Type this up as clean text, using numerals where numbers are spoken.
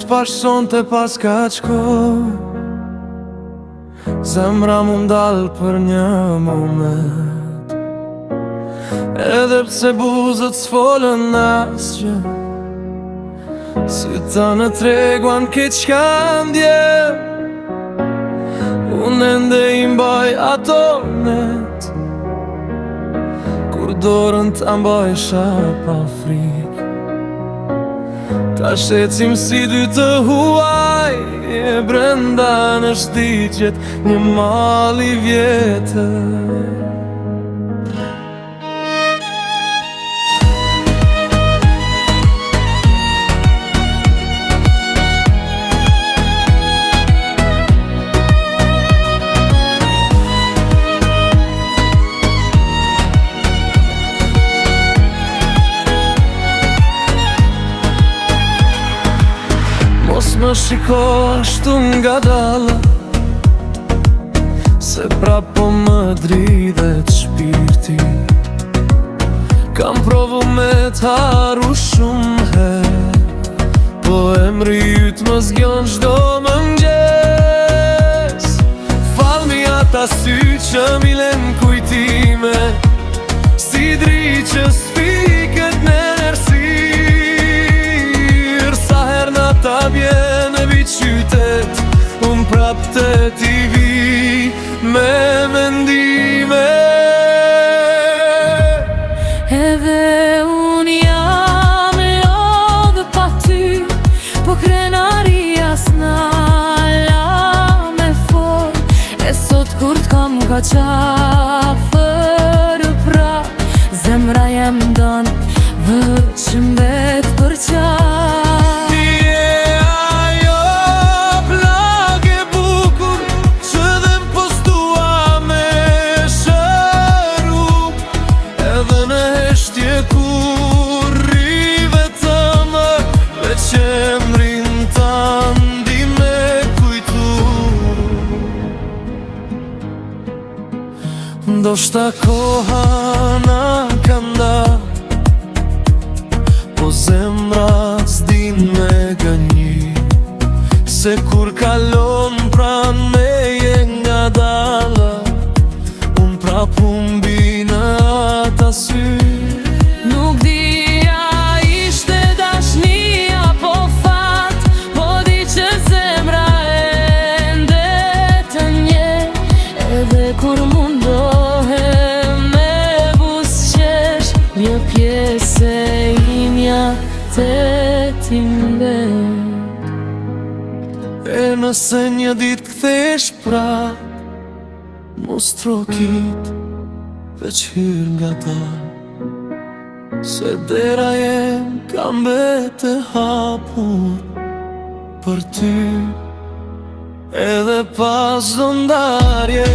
t'pashon të pas ka qkoj, zemra mu ndalë për një moment. Edhe pse buzët s'folën asgjë, syta në treguan ke qka ndjem, unë ende i mbaj ato net, kur dorën ta mbajsha pa frik. Ta shecim si dy të huaj, e brenda në shtigjet një mal i vjetër. Mos më shiko ashtu nga dalla, se prap po më dridhet shpirti. Kam provu me t'haru shumë her, po emri yt më zgjon çdo mëngjes. Falmi ata sy që milen kujtime, si dri që s'fiket në ta vjen e vit qytet, unë prap të ti vi me mendime. Edhe unë jam lodhë pa ty, po krenaria s'na la me fort. E sot kur t'kam ka qafër prap, zemra jem don vëq mbet për qaf. Qemrin t'andi me kujtu, ndoshta koha na ka nda, po zemra s'din me gënjy, se kur kalon pran meje nga dalla, unë prap humbi në ata sy. Nuk di kur mundohem me busqesh, një pjesë e imja të timbet. E nëse një dit kthesh pra, mos trokit veç hyr nga ta, se dera jem ka mbet e hapur për ty, edhe pas do ndarje.